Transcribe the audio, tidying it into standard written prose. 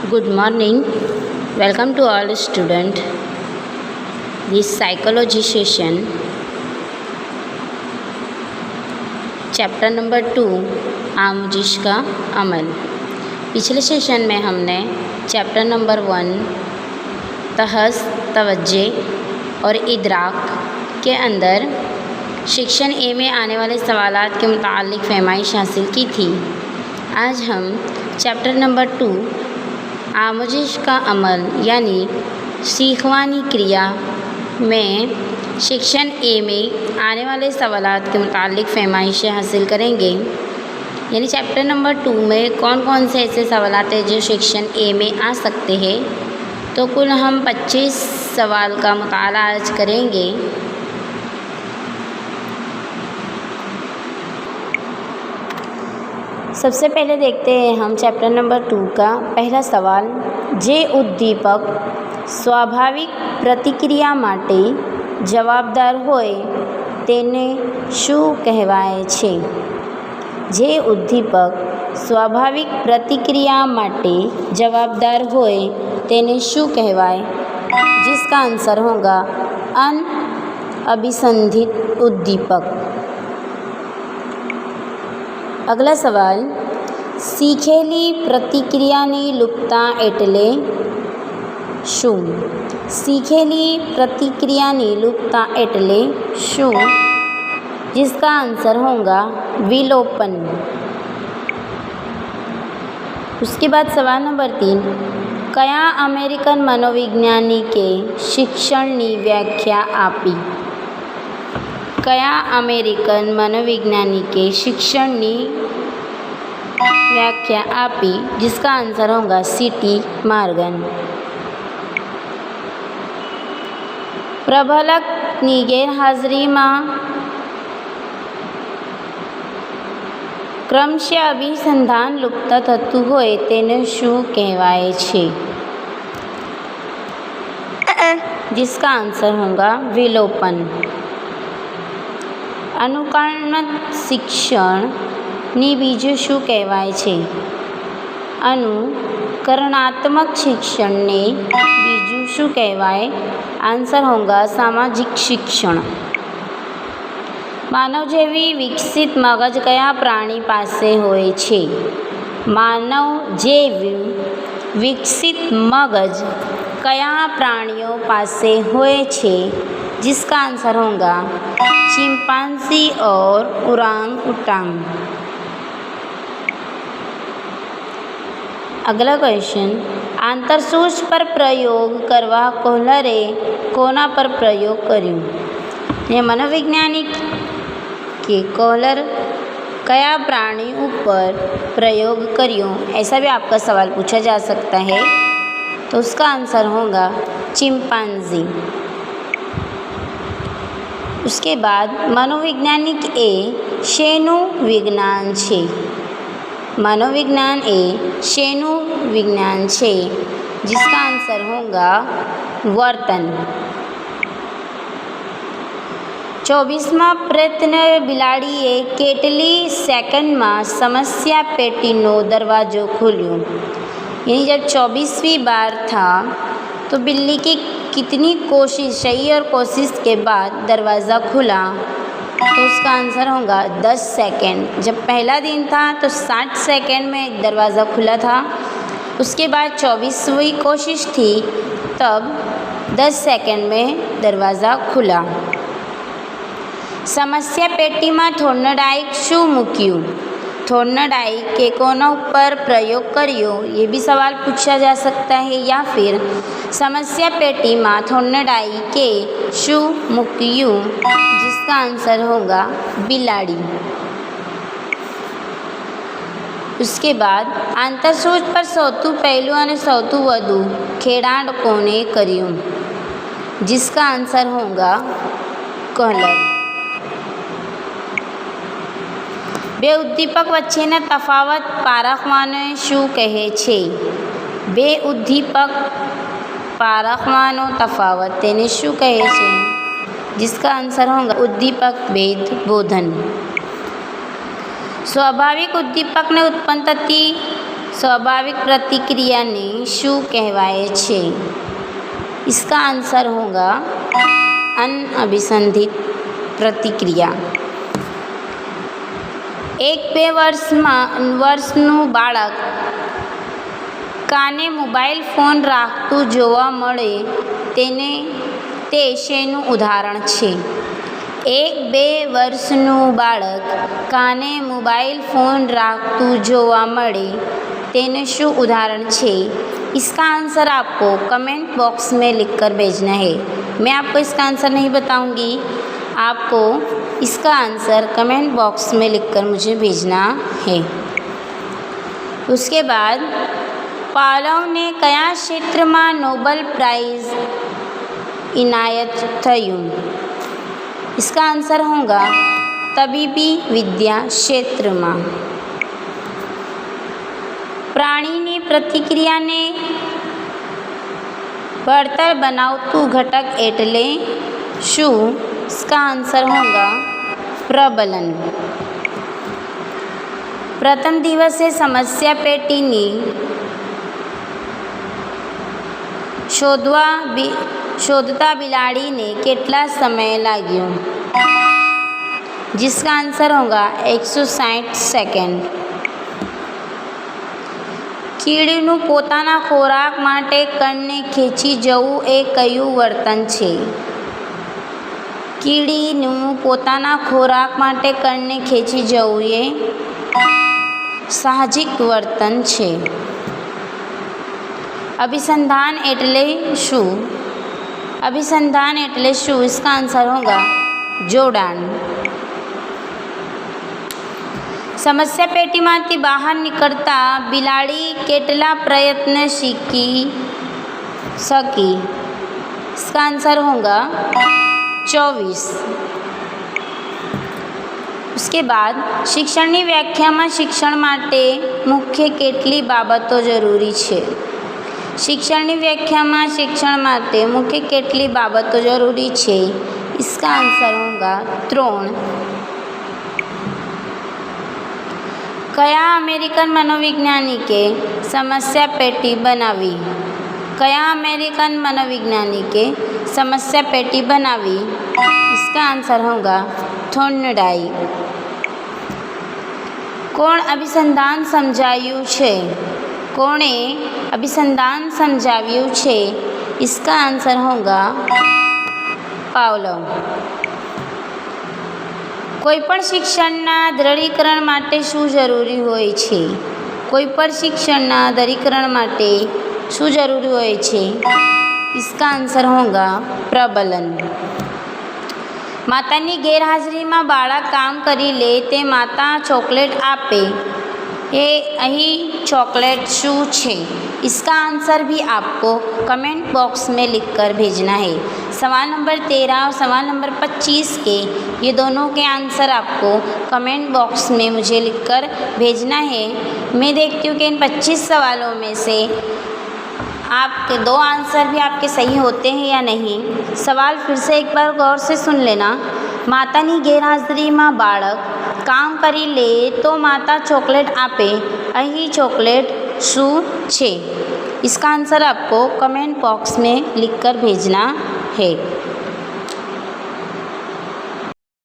Good morning. Welcome to all student. This psychology session, chapter number 2 आमोजिश का अमल। पिछले session में हमने चैप्टर नंबर 1 तहस तवज्जे और इदराक के अंदर सेक्शन ए में आने वाले सवालात के मुताल्लिक़ फहमाइश हासिल की थी। आज हम चैप्टर नंबर 2 आमोजिश का अमल यानी सीखवानी क्रिया में सेक्शन ए में आने वाले सवालात के मुताल्लिक़ फहमाइशें हासिल करेंगे। यानी चैप्टर नंबर 2 में कौन कौन से ऐसे सवालात हैं जो सेक्शन ए में आ सकते हैं। तो कुल हम 25 सवाल का मुताला आज करेंगे। सबसे पहले देखते हैं हम चैप्टर नंबर 2 का पहला सवाल। जे उद्दीपक स्वाभाविक प्रतिक्रिया માટે જવાબદાર હોય તેને શું કહેવાય છે? જે ઉદ્દીપક સ્વાભાવિક प्रतिक्रिया માટે जवाबदार હોય તેને શું કહેવાય? जिसका आंसर होगा अनअभिसंधित उद्दीपक। अगला सवाल। सीखेली प्रतिक्रियाની લુપ્તતા એટલે શું? सीखेली प्रतिक्रियाની લુપ્તતા એટલે શું? जिसका आंसर होगा विलोपन। उसके बाद सवाल नंबर 3। कया अमेरिकन मनोविज्ञानिके शिक्षणની व्याख्या आपी? कया अमेरिकन मनोविज्ञानिके शिक्षणની व्याख्या आपी? जिसका आंसर होगा C.T. मॉर्गन। प्रबलकની ગેરહાજરીમાં ક્રમશઃ અભિસંધાન લુપ્ત થતું હોય તેને શું કહેવાય છે? जिसका आंसर होगा विलोपन। अनुकरणात्मक शिक्षणની બીજું શું કહેવાય છે? अनुकरणात्मक शिक्षणને બીજું શું કહેવાય? आंसर होगा सामाजिक शिक्षण। मानव જેવી વિકસિત મગજ કયા પ્રાણી પાસે હોય છે? માનવ જેવી વિકસિત મગજ કયા પ્રાણીઓ પાસે હોય છે? जिसका आंसर होगा चिंपांजी और ओरांगउटांग। अगला क्वेश्चन। आंतरसूज पर प्रयोग करवा कोहलरे कोना पर प्रयोग कर्યું? ये मनोवैज्ञानिक के कोहलर कया प्राणी ऊपर प्रयोग कर्યું? ऐसा भी आपका सवाल पूछा जा सकता है। तो उसका आंसर होगा चिंपांजी। उसके बाद मनोविज्ञानिक ए શેનું વિજ્ઞાન છે? मनोविज्ञान ए શેનું विज्ञान છે? जिसका आंसर होगा वर्तन। 24માં પ્રયત્ન બિલાડીએ કેટલી સેકન્ડમાં समस्या पेटीનો दरवाज़ो खोल्यो? यानी जब 24वीं बार था तो बिल्ली की कितनी कोशिश सही और कोशिश के बाद दरवाज़ा खुला? तो उसका आंसर होगा 10 सेकंड। जब पहला दिन था तो 60 सेकंड में दरवाज़ा खुला था। उसके बाद 24वीं कोशिश थी तब 10 सेकंड में दरवाज़ा खुला। समस्या पेटी में थोर्नडाइक शू मूक्યું? थोर्नडाइक के कोना ऊपर प्रयोग कर्યો? ये भी सवाल पूछा जा सकता है। या फिर समस्या पेटी में थोर्नडाइके शू मूक्યું? जिसका आंसर होगा बिलाड़ी। उसके बाद आंतरसूज पर સૌથી પહેલું અને સૌથી વધુ ખેડાણ કોને કર્યું? जिसका आंसर होगा કોહલર। બે ઉદ્દીપક વચ્ચેના તફાવત પારખવાને શું કહે છે? બે ઉદ્દીપક પારખવાનો તફાવત તેને શું કહે છે? जिसका आंसर होगा उद्दीपक भेद बोधन। स्वाभाविक उद्दीपक ने उत्पन्न थती स्वाभाविक प्रतिक्रियाने शू कહેવાય છે? इसका आंसर होगा अनअभिसंधित प्रतिक्रिया। 1-2 વર્ષનું બાળક કાને મોબાઈલ ફોન રાખતું જોવા મળે તે શેનું ઉદાહરણ છે? 1-2 વર્ષનું બાળક કાને મોબાઈલ ફોન રાખતું જોવા મળે तेने शू उदाहरण छे? इसका आंसर आपको कमेंट बॉक्स में लिखकर भेजना है। मैं आपको इसका आंसर नहीं बताऊंगी, आपको इसका आंसर कमेंट बॉक्स में लिखकर मुझे भेजना है। उसके बाद पावलोव ने कया क्षेत्र में नोबेल प्राइज इनायत थयुं? इसका आंसर होगा तबीबी विद्या क्षेत्र में। प्राणीनी प्रतिक्रियाने बढ़तर बनावतु घटक एटले शू? इसका आंसर होगा प्रबलन। प्रथम दिवसे समस्या पेटीनी शोधता बिलाड़ी ने केटला समय लाग्यो? जिसका आंसर होगा 160 सेकंड। કીડીનું પોતાના ખોરાક માટે કણને ખેંચી જવું એ કયું વર્તન છે? કીડીનું પોતાના ખોરાક માટે કણને ખેંચી જવું એ સાહજિક વર્તન છે। અભિસંધાન એટલે શું? અભિસંધાન એટલે શું? इसका आंसर होगा જોડાણ। समस्या पेटीमांथी बहार निकलता बिलाड़ी केटला प्रयत्न शीखी सकी? इसका आंसर होगा 24। उसके बाद शिक्षणनी व्याख्या में शिक्षण माटे मुख्य केटली बाबतो जरूरी छे? शिक्षणनी व्याख्या में शिक्षण माटे मुख्य केटली बाबतो जरूरी छे? इसका आंसर होगा 3। कया अमेरिकन मनोवैज्ञानिके समस्या पेटी बनावी? कया अमेरिकन मनोवैज्ञानिके समस्या पेटी बनावी? इसका आंसर होगा थोर्नडाई। कोण अभिसंधान समझाव्યું છે? कोणे अभिसंधान समझाव्યું છે? इसका आंसर होगा पावलोव। कोईपण शिक्षणना दृढ़ीकरण माटे शू जरूरी होय छे? कोईपण शिक्षणना दृढ़ीकरण माटे शू जरूरी होय छे? इसका आंसर होगा प्रबलन। मातानी गैरहाजरी में बाळक काम करी ले ते माता चॉकलेट आपे ए अहीं चॉकलेट शू छे? इसका आंसर भी आपको कमेंट बॉक्स में लिखकर भेजना है। सवाल नंबर 13 और सवाल नंबर 25 के ये दोनों के आंसर आपको कमेंट बॉक्स में मुझे लिखकर भेजना है। मैं देखती हूँ कि इन 25 सवालों में से आपके 2 आंसर भी आपके सही होते हैं या नहीं। सवाल फिर से एक बार गौर से सुन लेना। मातानी गैरहाजरी में बाळक काम करी ले तो माता चॉकलेट आपे अहीं चॉकलेट शू छे? इसका आंसर आपको कमेंट बॉक्स में लिखकर भेजना है।